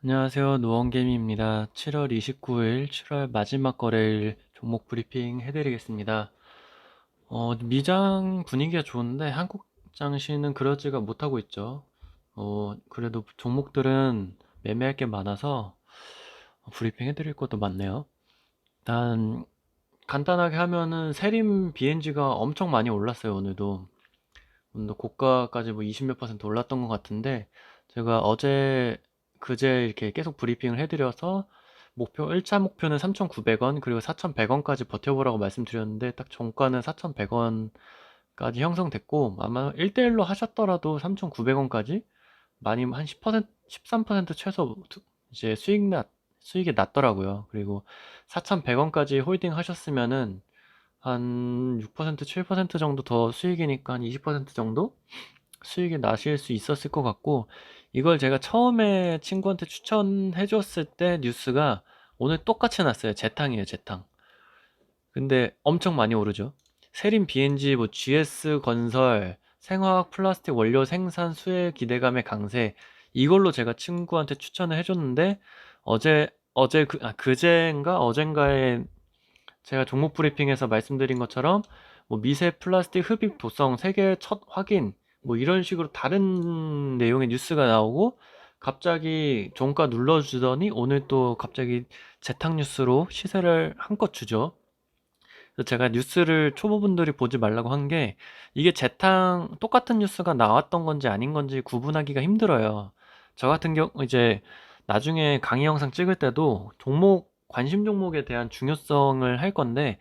안녕하세요. 노원개미입니다. 7월 29일, 7월 마지막 거래일 종목 브리핑 해드리겠습니다. 미장 분위기가 좋은데 한국 장시는 그러지가 못하고 있죠. 그래도 종목들은 매매할 게 많아서 브리핑 해드릴 것도 많네요. 일단 간단하게 하면은 세림 BNG가 엄청 많이 올랐어요. 오늘도 고가까지 뭐 20 몇 퍼센트 올랐던 것 같은데, 제가 그제 이렇게 계속 브리핑을 해드려서 1차 목표는 3,900원, 그리고 4,100원까지 버텨보라고 말씀드렸는데, 딱 종가는 4,100원까지 형성됐고, 아마 1대1로 하셨더라도 3,900원까지 많이 한 10%, 13% 최소 이제 수익이 났더라고요. 그리고 4,100원까지 홀딩 하셨으면은 한 6%, 7% 정도 더 수익이니까 한 20% 정도 수익이 나실 수 있었을 것 같고, 이걸 제가 처음에 친구한테 추천해 줬을 때 뉴스가 오늘 똑같이 났어요. 재탕이에요, 재탕. 근데 엄청 많이 오르죠. 세림 BNG, 뭐 GS건설, 생화학 플라스틱 원료 생산 수혜 기대감의 강세, 이걸로 제가 친구한테 추천을 해줬는데, 그제인가 어젠가에 제가 종목 브리핑에서 말씀드린 것처럼 뭐 미세 플라스틱 흡입 도성 세계 첫 확인, 뭐 이런 식으로 다른 내용의 뉴스가 나오고, 갑자기 종가 눌러주더니 오늘 또 갑자기 재탕 뉴스로 시세를 한껏 주죠. 그래서 제가 뉴스를 초보분들이 보지 말라고 한 게, 이게 재탕 똑같은 뉴스가 나왔던 건지 아닌 건지 구분하기가 힘들어요. 저 같은 경우 이제 나중에 강의 영상 찍을 때도 관심 종목에 대한 중요성을 할 건데,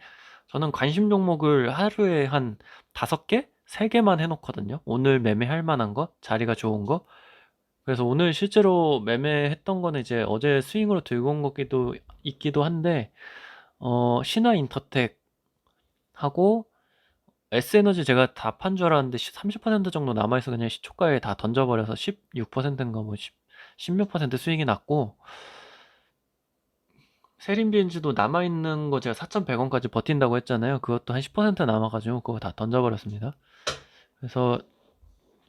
저는 관심 종목을 하루에 한 5개? 3개만 해놓거든요. 오늘 매매할 만한 거, 자리가 좋은 거. 그래서 오늘 실제로 매매했던 거는 이제 어제 스윙으로 들고 온 것기도 있기도 한데, 신화인터텍 하고 S에너지 제가 다 판 줄 알았는데 30% 정도 남아있어 그냥 시초가에 다 던져버려서 16%인가 뭐 10 몇 퍼센트 수익이 났고, 세림비엔즈도 남아있는 거 제가 4,100원까지 버틴다고 했잖아요. 그것도 한 10% 남아가지고 그거 다 던져버렸습니다. 그래서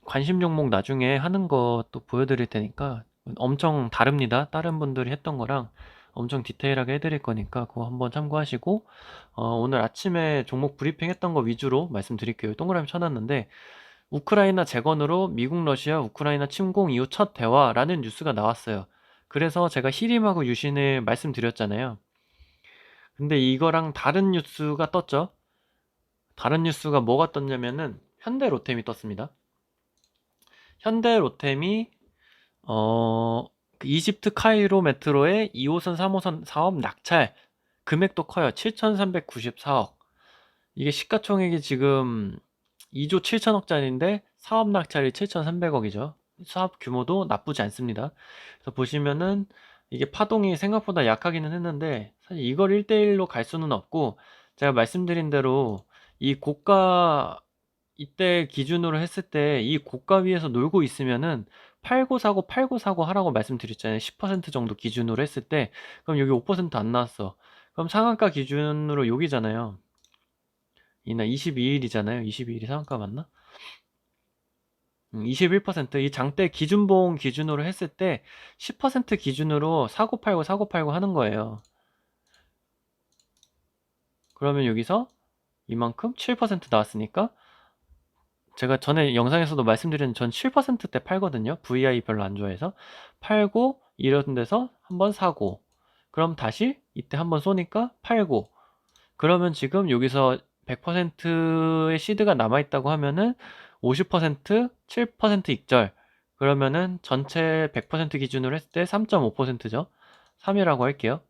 관심 종목 나중에 하는 것도 보여드릴 테니까, 엄청 다릅니다. 다른 분들이 했던 거랑 엄청 디테일하게 해드릴 거니까 그거 한번 참고하시고, 오늘 아침에 종목 브리핑 했던 거 위주로 말씀드릴게요. 동그라미 쳐놨는데, 우크라이나 재건으로 미국 러시아 우크라이나 침공 이후 첫 대화라는 뉴스가 나왔어요. 그래서 제가 히림하고 유신을 말씀드렸잖아요. 근데 이거랑 다른 뉴스가 떴죠. 다른 뉴스가 뭐가 떴냐면은 현대로템이 떴습니다. 현대로템이 그 이집트 카이로 메트로의 2호선 3호선 사업 낙찰, 금액도 커요. 7,394억. 이게 시가총액이 지금 2조 7천억짜리인데 사업 낙찰이 7,300억이죠. 사업 규모도 나쁘지 않습니다. 그래서 보시면은 이게 파동이 생각보다 약하기는 했는데, 사실 이걸 1대1로 갈 수는 없고, 제가 말씀드린 대로 이 고가, 이때 기준으로 했을 때 이 고가 위에서 놀고 있으면은 팔고 사고 팔고 사고 하라고 말씀드렸잖아요. 10% 정도 기준으로 했을 때. 그럼 여기 5% 안 나왔어. 그럼 상한가 기준으로 여기잖아요. 이날 22일이잖아요. 22일이 상한가 맞나? 21%, 이 장대 기준봉 기준으로 했을 때 10% 기준으로 사고 팔고 하는 거예요. 그러면 여기서 이만큼 7% 나왔으니까, 제가 전에 영상에서도 말씀드린 전 7%대 팔거든요. VI 별로 안 좋아해서. 팔고 이런 데서 한번 사고, 그럼 다시 이때 한번 쏘니까 팔고, 그러면 지금 여기서 100%의 시드가 남아있다고 하면은 50%, 7% 익절. 그러면은 전체 100% 기준으로 했을 때 3.5%죠. 3이라고 할게요.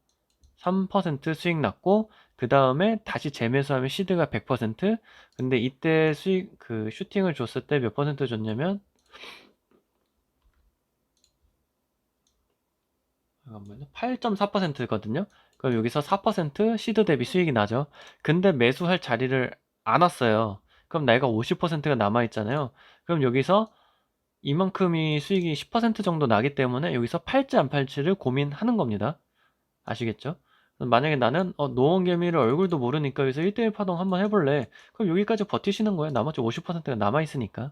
3% 수익 났고, 그 다음에 다시 재매수하면 시드가 100%. 근데 이때 슈팅을 줬을 때 몇 퍼센트 줬냐면, 잠깐만요. 8.4%거든요. 그럼 여기서 4% 시드 대비 수익이 나죠. 근데 매수할 자리를 안 왔어요. 그럼 내가 50%가 남아있잖아요. 그럼 여기서 이만큼이 수익이 10% 정도 나기 때문에 여기서 팔지 안 팔지를 고민하는 겁니다. 아시겠죠? 만약에 나는 노원개미를 얼굴도 모르니까 여기서 1대1 파동 한번 해볼래. 그럼 여기까지 버티시는 거예요. 나머지 50%가 남아있으니까.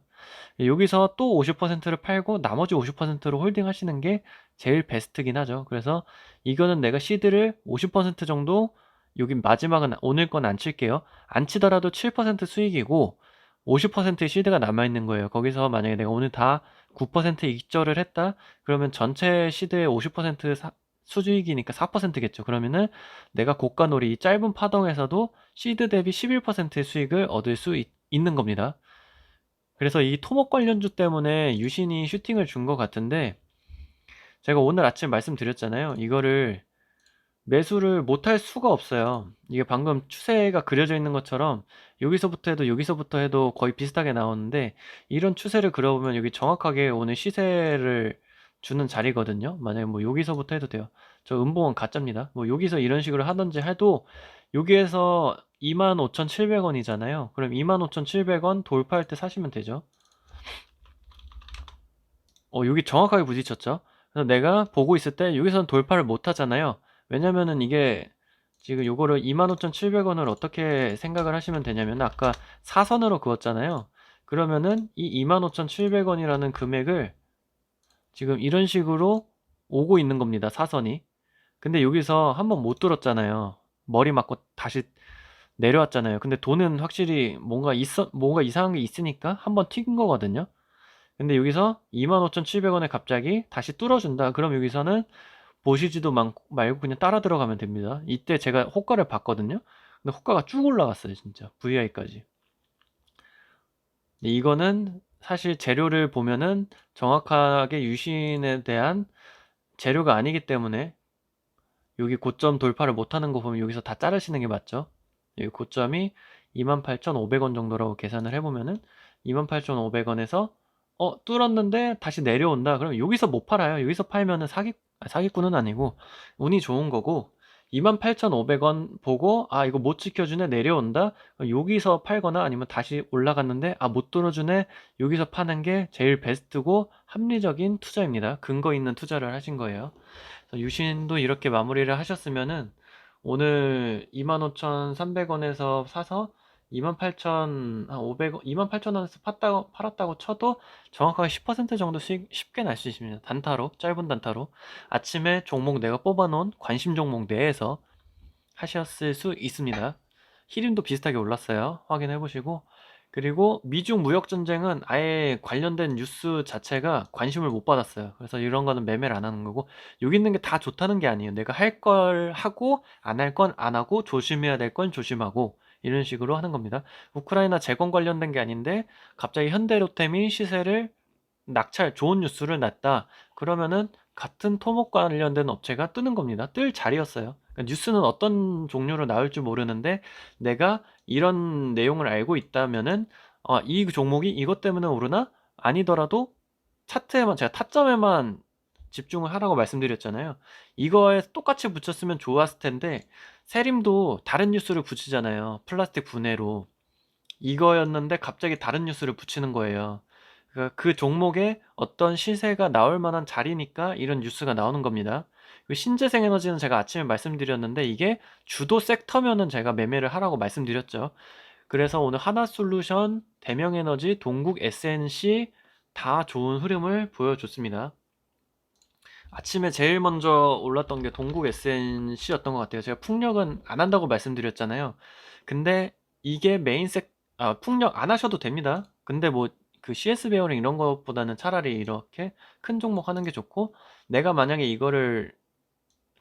여기서 또 50%를 팔고 나머지 50%를 홀딩 하시는 게 제일 베스트긴 하죠. 그래서 이거는 내가 시드를 50% 정도, 여기 마지막은 오늘 건 안 칠게요. 안 치더라도 7% 수익이고 50%의 시드가 남아있는 거예요. 거기서 만약에 내가 오늘 다 9% 익절을 했다? 그러면 전체 시드의 50% 수익이니까 4%겠죠. 그러면은 내가 고가놀이 이 짧은 파동에서도 시드 대비 11%의 수익을 얻을 수 있는 겁니다. 그래서 이 토목 관련주 때문에 유신이 슈팅을 준 것 같은데, 제가 오늘 아침 말씀드렸잖아요. 이거를 매수를 못할 수가 없어요. 이게 방금 추세가 그려져 있는 것처럼 여기서부터 해도 거의 비슷하게 나오는데, 이런 추세를 그려보면 여기 정확하게 오늘 시세를 주는 자리거든요. 만약에 뭐 여기서부터 해도 돼요. 저 음봉은 가짜입니다. 뭐 여기서 이런 식으로 하든지 해도 여기에서 25,700원이잖아요. 그럼 25,700원 돌파할 때 사시면 되죠. 여기 정확하게 부딪혔죠. 그래서 내가 보고 있을 때 여기서는 돌파를 못 하잖아요. 왜냐면은 이게 지금 요거를 25,700원을 어떻게 생각을 하시면 되냐면, 아까 사선으로 그었잖아요. 그러면은 이 25,700원이라는 금액을 지금 이런 식으로 오고 있는 겁니다. 사선이. 근데 여기서 한번 못 들었잖아요. 머리 맞고 다시 내려왔잖아요. 근데 돈은 확실히 뭔가 이상한 게 있으니까 한번 튀긴 거거든요. 근데 여기서 25,700원에 갑자기 다시 뚫어준다. 그럼 여기서는 보시지도 말고 그냥 따라 들어가면 됩니다. 이때 제가 호가를 봤거든요. 근데 호가가 쭉 올라갔어요. 진짜 VI까지. 이거는 사실 재료를 보면은 정확하게 유신에 대한 재료가 아니기 때문에, 여기 고점 돌파를 못하는 거 보면 여기서 다 자르시는 게 맞죠. 여기 고점이 28,500원 정도라고 계산을 해보면은 28,500원에서 뚫었는데 다시 내려온다. 그럼 여기서 못 팔아요. 여기서 팔면은 사기꾼은 아니고 운이 좋은 거고, 28,500원 보고 이거 못 지켜주네, 내려온다. 그럼 여기서 팔거나 아니면 다시 올라갔는데 못 뚫어주네, 여기서 파는 게 제일 베스트고 합리적인 투자입니다. 근거 있는 투자를 하신 거예요. 유신도 이렇게 마무리를 하셨으면은 오늘 25,300원에서 사서 28,500원, 28,000원에서 팔았다고 쳐도 정확하게 10% 정도 수익 쉽게 날 수 있습니다. 단타로, 짧은 단타로. 아침에 종목 내가 뽑아놓은 관심 종목 내에서 하셨을 수 있습니다. 히림도 비슷하게 올랐어요. 확인해 보시고. 그리고 미중 무역 전쟁은 아예 관련된 뉴스 자체가 관심을 못 받았어요. 그래서 이런 거는 매매를 안 하는 거고, 여기 있는 게 다 좋다는 게 아니에요. 내가 할 걸 하고 안 할 건 안 하고 조심해야 될 건 조심하고, 이런 식으로 하는 겁니다. 우크라이나 재건 관련된 게 아닌데 갑자기 현대로템이 시세를 좋은 뉴스를 냈다. 그러면은 같은 토목 관련된 업체가 뜨는 겁니다. 뜰 자리였어요. 그러니까 뉴스는 어떤 종류로 나올 줄 모르는데, 내가 이런 내용을 알고 있다면은 이 종목이 이것 때문에 오르나? 아니더라도 차트에만, 제가 타점에만 집중을 하라고 말씀드렸잖아요. 이거에 똑같이 붙였으면 좋았을 텐데, 세림도 다른 뉴스를 붙이잖아요. 플라스틱 분해로. 이거였는데 갑자기 다른 뉴스를 붙이는 거예요. 그러니까 그 종목에 어떤 시세가 나올 만한 자리니까 이런 뉴스가 나오는 겁니다. 신재생 에너지는 제가 아침에 말씀드렸는데, 이게 주도 섹터면은 제가 매매를 하라고 말씀드렸죠. 그래서 오늘 하나솔루션, 대명에너지, 동국 SNC 다 좋은 흐름을 보여줬습니다. 아침에 제일 먼저 올랐던 게 동국 SNC였던 것 같아요. 제가 풍력은 안 한다고 말씀드렸잖아요. 근데 이게 풍력 안 하셔도 됩니다. 근데 뭐 그 CS 베어링 이런 것보다는 차라리 이렇게 큰 종목 하는 게 좋고, 내가 만약에 이거를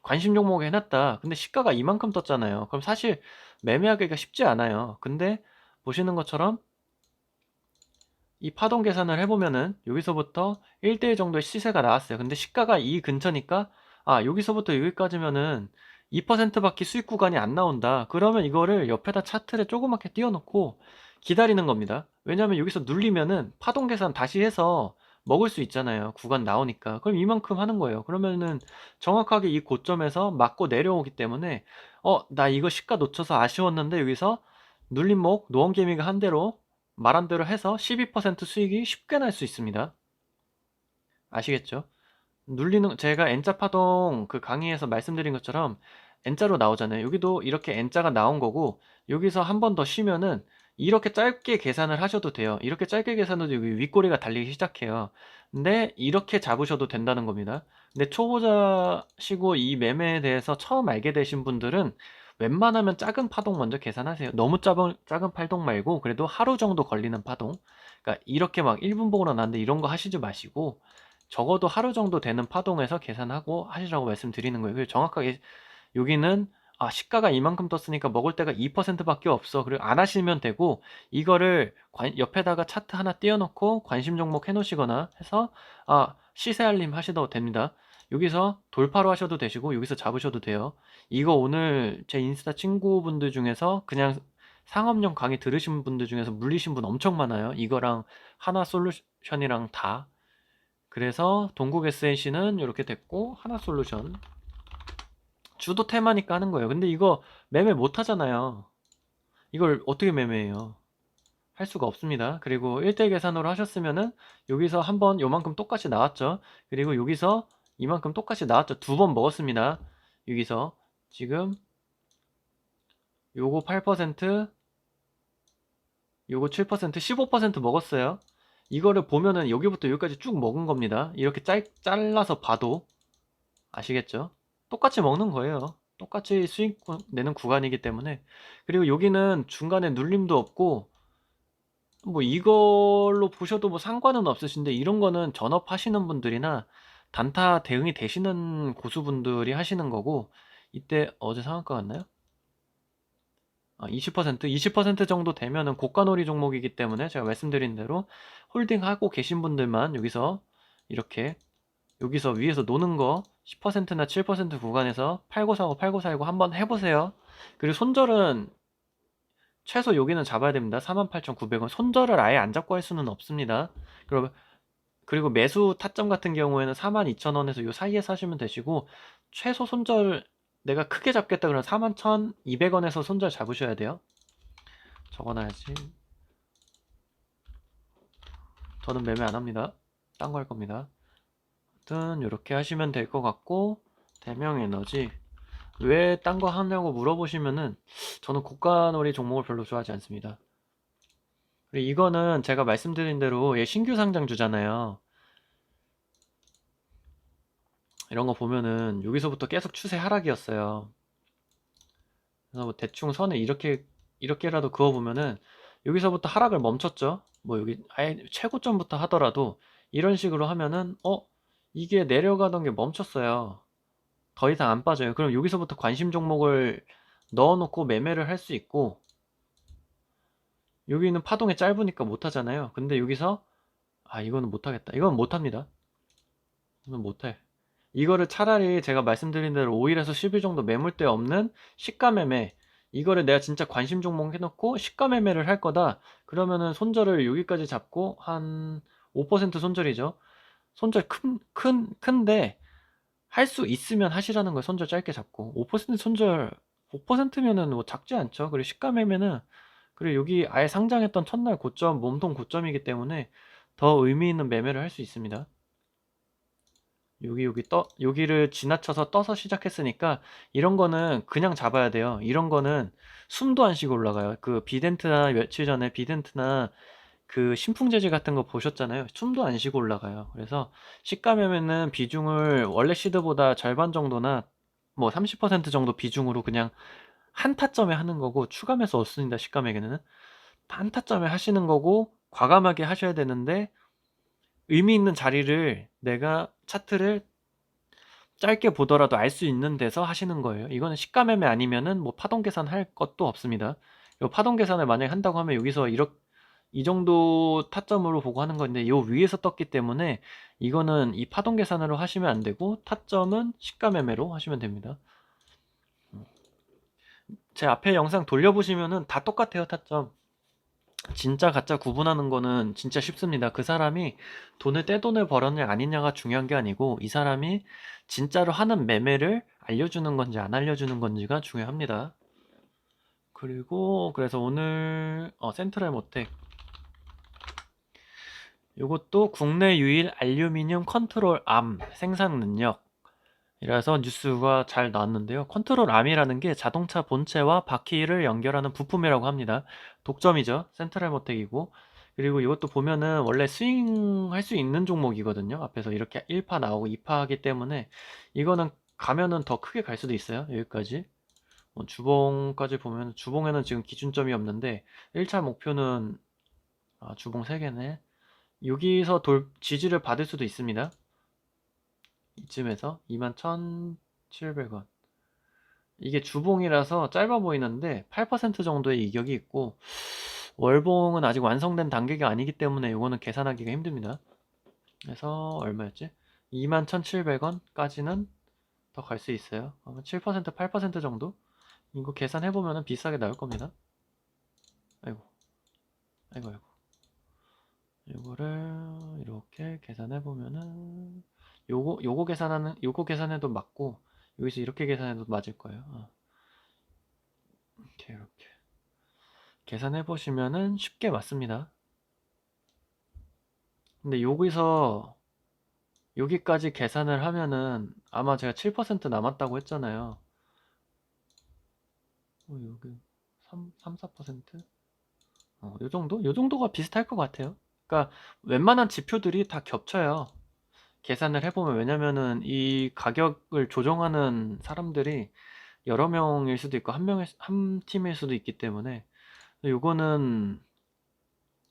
관심 종목에 해놨다. 근데 시가가 이만큼 떴잖아요. 그럼 사실 매매하기가 쉽지 않아요. 근데 보시는 것처럼 이 파동 계산을 해보면은 여기서부터 1대1 정도의 시세가 나왔어요. 근데 시가가 이 근처니까 여기서부터 여기까지면은 2%밖에 수익 구간이 안 나온다. 그러면 이거를 옆에다 차트를 조그맣게 띄워놓고 기다리는 겁니다. 왜냐면 여기서 눌리면은 파동 계산 다시 해서 먹을 수 있잖아요. 구간 나오니까. 그럼 이만큼 하는 거예요. 그러면은 정확하게 이 고점에서 맞고 내려오기 때문에 나 이거 시가 놓쳐서 아쉬웠는데, 여기서 눌림목 노원개미가 한 대로 말한 대로 해서 12% 수익이 쉽게 날 수 있습니다. 아시겠죠? 제가 N자 파동 그 강의에서 말씀드린 것처럼 N자로 나오잖아요. 여기도 이렇게 N자가 나온 거고, 여기서 한 번 더 쉬면은 이렇게 짧게 계산을 하셔도 돼요. 이렇게 짧게 계산해도 여기 윗꼬리가 달리기 시작해요. 근데 이렇게 잡으셔도 된다는 겁니다. 근데 초보자시고 이 매매에 대해서 처음 알게 되신 분들은 웬만하면 작은 파동 먼저 계산하세요. 너무 작은 파동 말고 그래도 하루 정도 걸리는 파동. 그러니까 이렇게 막 1분 보고나 났는데 이런 거 하시지 마시고 적어도 하루 정도 되는 파동에서 계산하고 하시라고 말씀드리는 거예요. 그리고 정확하게 여기는 시가가 이만큼 떴으니까 먹을 때가 2%밖에 없어. 그리고 안 하시면 되고, 이거를 옆에다가 차트 하나 띄워놓고 관심 종목 해놓으시거나 해서 시세 알림 하셔도 됩니다. 여기서 돌파로 하셔도 되시고 여기서 잡으셔도 돼요. 이거 오늘 제 인스타 친구분들 중에서 그냥 상업용 강의 들으신 분들 중에서 물리신 분 엄청 많아요. 이거랑 하나솔루션이랑 다. 그래서 동국 SNC는 이렇게 됐고 하나솔루션 주도 테마니까 하는 거예요. 근데 이거 매매 못 하잖아요. 이걸 어떻게 매매해요? 할 수가 없습니다. 그리고 1대1 계산으로 하셨으면은 여기서 한번 요만큼 똑같이 나왔죠. 그리고 여기서 이만큼 똑같이 나왔죠. 두 번 먹었습니다. 여기서 지금 요거 8%, 요거 7%, 15% 먹었어요. 이거를 보면은 여기부터 여기까지 쭉 먹은 겁니다. 이렇게 잘라서 봐도 아시겠죠? 똑같이 먹는 거예요. 똑같이 수익 내는 구간이기 때문에. 그리고 여기는 중간에 눌림도 없고 뭐 이걸로 보셔도 뭐 상관은 없으신데 이런 거는 전업 하시는 분들이나 단타 대응이 되시는 고수분들이 하시는 거고 이때 어제 상한가 갔나요? 20% 정도 되면은 고가놀이 종목이기 때문에 제가 말씀드린 대로 홀딩하고 계신 분들만 이렇게 여기서 위에서 노는 거 10%나 7% 구간에서 팔고 사고 팔고 살고 한번 해보세요. 그리고 손절은 최소 여기는 잡아야 됩니다. 48,900원. 손절을 아예 안 잡고 할 수는 없습니다. 그리고 매수 타점 같은 경우에는 42,000원에서 요 사이에 사시면 되시고 최소 손절 내가 크게 잡겠다 그러면 41,200원에서 손절 잡으셔야 돼요. 적어놔야지. 저는 매매 안 합니다. 딴 거 할 겁니다. 아무튼 이렇게 하시면 될 것 같고 대명에너지 왜 딴 거 하냐고 물어보시면은 저는 고가놀이 종목을 별로 좋아하지 않습니다. 그리고 이거는 제가 말씀드린 대로 얘 신규 상장주잖아요. 이런 거 보면은 여기서부터 계속 추세 하락이었어요. 그래서 뭐 대충 선을 이렇게라도 그어보면은 여기서부터 하락을 멈췄죠. 뭐 여기 아예 최고점부터 하더라도 이런 식으로 하면은 이게 내려가던 게 멈췄어요. 더 이상 안 빠져요. 그럼 여기서부터 관심 종목을 넣어놓고 매매를 할 수 있고 여기는 파동이 짧으니까 못하잖아요. 근데 여기서 이거는 못하겠다. 이건 못합니다. 이건 못해. 이거를 차라리 제가 말씀드린 대로 5일에서 10일 정도 매물대 없는 시가 매매 이거를 내가 진짜 관심 종목 해놓고 시가 매매를 할 거다. 그러면은 손절을 여기까지 잡고 한 5% 손절이죠. 손절 큰데 할 수 있으면 하시라는 거예요. 손절 짧게 잡고 5% 손절 5%면은 뭐 작지 않죠. 그리고 시가 매매는 그리고 여기 아예 상장했던 첫날 고점 몸통 고점이기 때문에 더 의미 있는 매매를 할 수 있습니다. 여기를 지나쳐서 떠서 시작했으니까 이런 거는 그냥 잡아야 돼요. 이런 거는 숨도 안 쉬고 올라가요. 그 비덴트나 며칠 전에 비덴트나 그 신풍재질 같은 거 보셨잖아요. 숨도 안 쉬고 올라가요. 그래서 시가매매는 비중을 원래 시드보다 절반 정도나 뭐 30% 정도 비중으로 그냥 한 타점에 하는 거고 추가 매수 없습니다. 시가매매는 한 타점에 하시는 거고 과감하게 하셔야 되는데 의미 있는 자리를 내가 차트를 짧게 보더라도 알 수 있는 데서 하시는 거예요. 이거는 시가 매매 아니면은 뭐 파동 계산 할 것도 없습니다. 파동 계산을 만약에 한다고 하면 여기서 이 정도 타점으로 보고 하는 건데 요 위에서 떴기 때문에 이거는 이 파동 계산으로 하시면 안 되고 타점은 시가 매매로 하시면 됩니다. 제 앞에 영상 돌려보시면은 다 똑같아요. 타점. 진짜 가짜 구분하는 거는 진짜 쉽습니다. 그 사람이 돈을 떼돈을 벌었냐 아니냐가 중요한 게 아니고 이 사람이 진짜로 하는 매매를 알려주는 건지 안 알려주는 건지가 중요합니다. 그리고 그래서 오늘 센트럴 모텍 이것도 국내 유일 알루미늄 컨트롤 암 생산 능력 이라서 뉴스가 잘 나왔는데요. 컨트롤 암이라는 게 자동차 본체와 바퀴를 연결하는 부품이라고 합니다. 독점이죠. 센트럴 모텍이고. 그리고 이것도 보면은 원래 스윙할 수 있는 종목이거든요. 앞에서 이렇게 1파 나오고 2파 하기 때문에 이거는 가면은 더 크게 갈 수도 있어요. 여기까지. 주봉까지 보면 주봉에는 지금 기준점이 없는데 1차 목표는 주봉 3개네. 여기서 지지를 받을 수도 있습니다. 이쯤에서 21,700원. 이게 주봉이라서 짧아 보이는데 8% 정도의 이격이 있고 월봉은 아직 완성된 단계가 아니기 때문에 이거는 계산하기가 힘듭니다. 그래서 얼마였지? 21,700원까지는 더 갈 수 있어요. 7% 8% 정도? 이거 계산해보면 비싸게 나올 겁니다. 아이고 아이고 아이고. 이거를 이렇게 계산해보면은 요거 계산해도 맞고 여기서 이렇게 계산해도 맞을 거예요. 이렇게 계산해보시면은 쉽게 맞습니다. 근데 여기서 여기까지 계산을 하면은 아마 제가 7% 남았다고 했잖아요. 여기 4%? 요 정도? 요 정도가 비슷할 것 같아요. 그러니까 웬만한 지표들이 다 겹쳐요. 계산을 해보면. 왜냐면은 이 가격을 조정하는 사람들이 여러 명일 수도 있고 한 팀일 수도 있기 때문에 요거는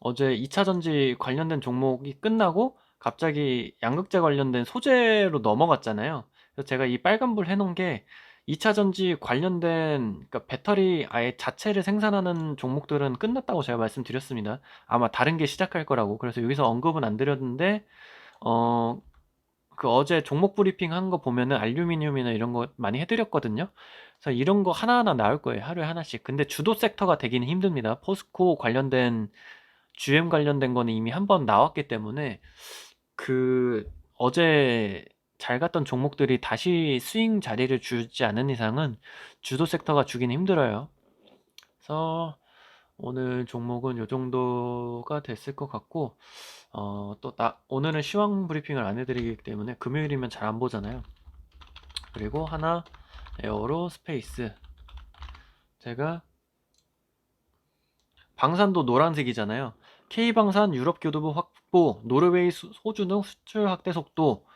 어제 2차 전지 관련된 종목이 끝나고 갑자기 양극재 관련된 소재로 넘어갔잖아요. 그래서 제가 이 빨간불 해놓은 게 2차 전지 관련된, 그러니까 배터리 아예 자체를 생산하는 종목들은 끝났다고 제가 말씀드렸습니다. 아마 다른 게 시작할 거라고. 그래서 여기서 언급은 안 드렸는데 어, 어제 종목 브리핑 한 거 보면은 알루미늄이나 이런 거 많이 해드렸거든요. 그래서 이런 거 하나하나 나올 거예요. 하루에 하나씩. 근데 주도 섹터가 되기는 힘듭니다. 포스코 관련된 GM 관련된 거는 이미 한 번 나왔기 때문에 어제 잘 갔던 종목들이 다시 스윙 자리를 주지 않은 이상은 주도 섹터가 주긴 힘들어요. 그래서 오늘 종목은 요 정도가 됐을 것 같고 오늘은 시황 브리핑을 안 해드리기 때문에 금요일이면 잘 안 보잖아요. 그리고 하나 에어로 스페이스, 제가 방산도 노란색이잖아요. K방산 유럽교두보 확보, 노르웨이 소주 등 수출 확대 속도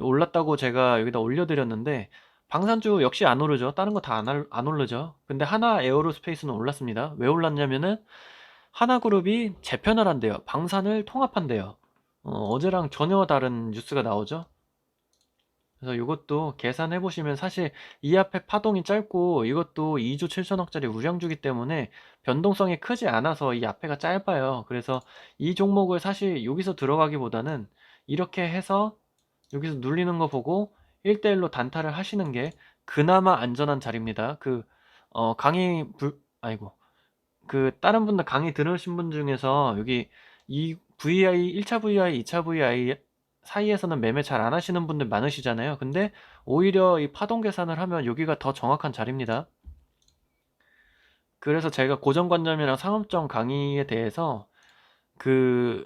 올랐다고 제가 여기다 올려드렸는데 방산주 역시 안 오르죠. 다른 거 다 안 오르죠. 근데 하나 에어로스페이스는 올랐습니다. 왜 올랐냐면은 하나그룹이 재편을 한대요. 방산을 통합한대요. 어제랑 전혀 다른 뉴스가 나오죠. 그래서 이것도 계산해 보시면 사실 이 앞에 파동이 짧고 이것도 2조 7천억짜리 우량주기 때문에 변동성이 크지 않아서 이 앞에가 짧아요. 그래서 이 종목을 사실 여기서 들어가기보다는 이렇게 해서 여기서 눌리는 거 보고 1대1로 단타를 하시는 게 그나마 안전한 자리입니다. 아이고. 다른 분들 강의 들으신 분 중에서 여기 이 VI, 1차 VI, 2차 VI 사이에서는 매매 잘 안 하시는 분들 많으시잖아요. 근데 오히려 이 파동 계산을 하면 여기가 더 정확한 자리입니다. 그래서 제가 고정관점이랑 상업점 강의에 대해서 그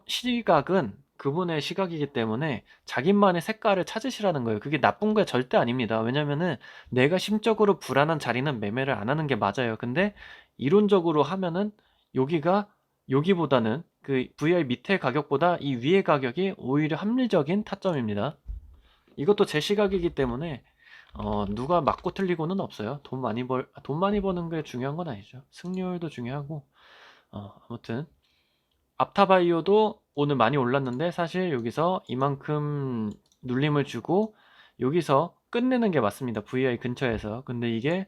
시각은 그분의 시각이기 때문에 자기만의 색깔을 찾으시라는 거예요. 그게 나쁜 게 절대 아닙니다. 왜냐면은 내가 심적으로 불안한 자리는 매매를 안 하는 게 맞아요. 근데 이론적으로 하면은 여기가 여기보다는 그 VI 밑에 가격보다 이 위의 가격이 오히려 합리적인 타점입니다. 이것도 제 시각이기 때문에 누가 맞고 틀리고는 없어요. 돈 많이 버는 게 중요한 건 아니죠. 승률도 중요하고 아무튼 앞타바이오도 오늘 많이 올랐는데 사실 여기서 이만큼 눌림을 주고 여기서 끝내는 게 맞습니다. VI 근처에서. 근데 이게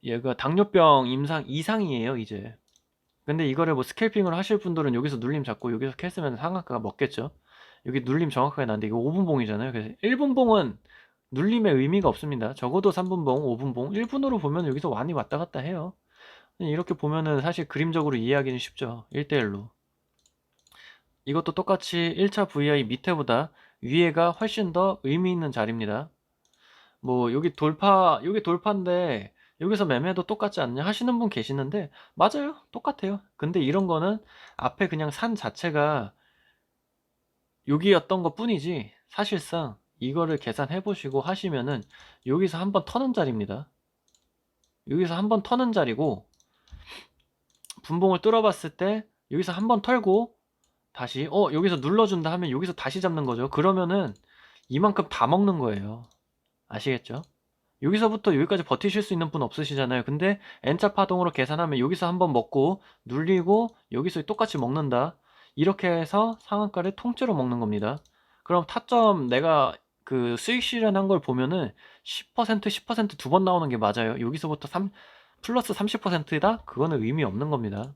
얘가 당뇨병 이상이에요 이제. 근데 이거를 뭐 스캘핑을 하실 분들은 여기서 눌림 잡고 여기서 캤으면 상한가가 먹겠죠. 여기 눌림 정확하게 나는데 이거 5분봉이잖아요. 그래서 1분봉은 눌림의 의미가 없습니다. 적어도 3분봉, 5분봉, 1분으로 보면 여기서 많이 왔다 갔다 해요. 이렇게 보면은 사실 그림적으로 이해하기는 쉽죠. 1대1로. 이것도 똑같이 1차 VI 밑에보다 위에가 훨씬 더 의미 있는 자리입니다. 뭐 여기 돌파인데 여기서 매매도 똑같지 않냐 하시는 분 계시는데 맞아요. 똑같아요. 근데 이런 거는 앞에 그냥 산 자체가 여기였던 것 뿐이지 사실상 이거를 계산해 보시고 하시면은 여기서 한번 터는 자리입니다. 여기서 한번 터는 자리고 분봉을 뚫어봤을 때 여기서 한번 털고 다시 여기서 눌러준다 하면 여기서 다시 잡는 거죠. 그러면은 이만큼 다 먹는 거예요. 아시겠죠? 여기서부터 여기까지 버티실 수 있는 분 없으시잖아요. 근데 N자 파동으로 계산하면 여기서 한번 먹고 눌리고 여기서 똑같이 먹는다. 이렇게 해서 상한가를 통째로 먹는 겁니다. 그럼 타점 내가 그 수익 실현한 걸 보면은 10% 10% 두 번 나오는 게 맞아요. 여기서부터 플러스 30%다? 그거는 의미 없는 겁니다.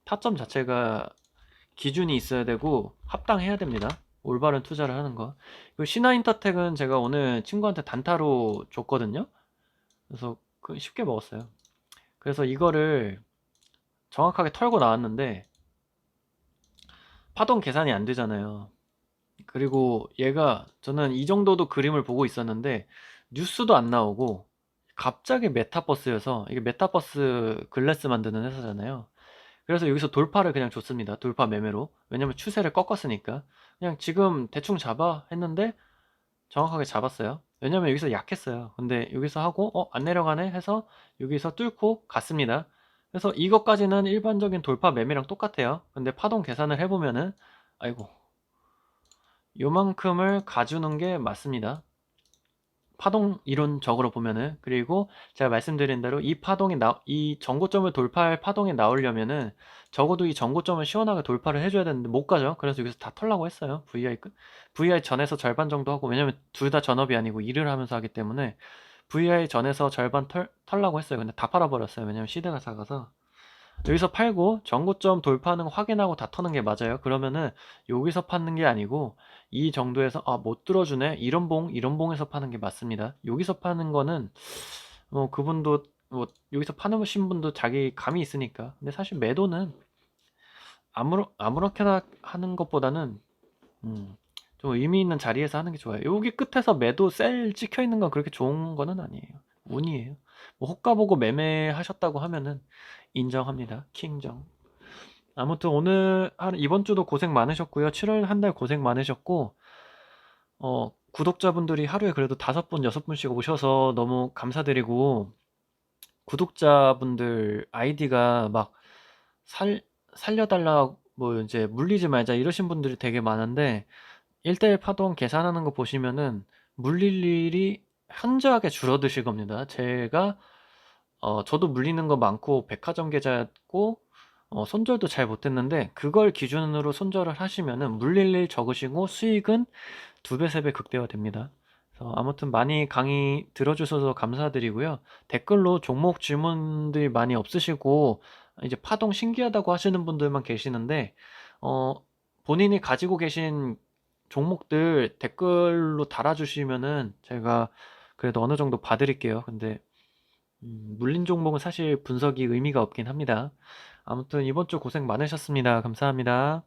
타점 자체가 기준이 있어야 되고 합당해야 됩니다. 올바른 투자를 하는 거. 그리고 신화인터텍은 제가 오늘 친구한테 단타로 줬거든요. 그래서 쉽게 먹었어요. 그래서 이거를 정확하게 털고 나왔는데 파동 계산이 안 되잖아요. 그리고 얘가 저는 이 정도도 그림을 보고 있었는데 뉴스도 안 나오고 갑자기 메타버스여서 이게 메타버스 글래스 만드는 회사잖아요. 그래서 여기서 돌파를 그냥 줬습니다. 돌파 매매로. 왜냐면 추세를 꺾었으니까. 그냥 지금 대충 잡아 했는데 정확하게 잡았어요. 왜냐면 여기서 약했어요. 근데 여기서 하고 안 내려가네 해서 여기서 뚫고 갔습니다. 그래서 이것까지는 일반적인 돌파 매매랑 똑같아요. 근데 파동 계산을 해보면은 아이고 요만큼을 가주는 게 맞습니다. 파동 이론적으로 보면은. 그리고 제가 말씀드린 대로 이 전고점을 돌파할 파동이 나오려면은 적어도 이 전고점을 시원하게 돌파를 해줘야 되는데 못 가죠. 그래서 여기서 다 털라고 했어요. VI 전에서 절반 정도 하고, 왜냐면 둘 다 전업이 아니고 일을 하면서 하기 때문에 VI 전에서 절반 털라고 했어요. 근데 다 팔아버렸어요. 왜냐면 시대가 작아서. 여기서 팔고 전고점 돌파하는 거 확인하고 다 터는 게 맞아요. 그러면은 여기서 파는 게 아니고 이 정도에서 못 들어주네 이런 봉에서 파는 게 맞습니다. 여기서 파는 거는 그분도 여기서 파는 분도 자기 감이 있으니까. 근데 사실 매도는 아무렇게나 하는 것보다는 좀 의미 있는 자리에서 하는 게 좋아요. 여기 끝에서 매도 셀 찍혀 있는 건 그렇게 좋은 거는 아니에요. 운이에요. 뭐 호가 보고 매매하셨다고 하면은 인정합니다. 킹정. 아무튼 이번 주도 고생 많으셨고요. 7월 한 달 고생 많으셨고, 구독자분들이 하루에 그래도 5분, 6분씩 오셔서 너무 감사드리고, 구독자분들 아이디가 막 살려달라, 뭐 이제 물리지 말자 이러신 분들이 되게 많은데, 1대1 파동 계산하는 거 보시면은 물릴 일이 현저하게 줄어드실 겁니다. 저도 물리는 거 많고 백화점 계좌였고 손절도 잘 못했는데 그걸 기준으로 손절을 하시면은 물릴 일 적으시고 수익은 2배, 3배 극대화됩니다. 그래서 아무튼 많이 강의 들어주셔서 감사드리고요. 댓글로 종목 질문들이 많이 없으시고 이제 파동 신기하다고 하시는 분들만 계시는데 본인이 가지고 계신 종목들 댓글로 달아주시면은 제가 그래도 어느 정도 봐드릴게요. 근데 물린 종목은 사실 분석이 의미가 없긴 합니다. 아무튼 이번 주 고생 많으셨습니다. 감사합니다.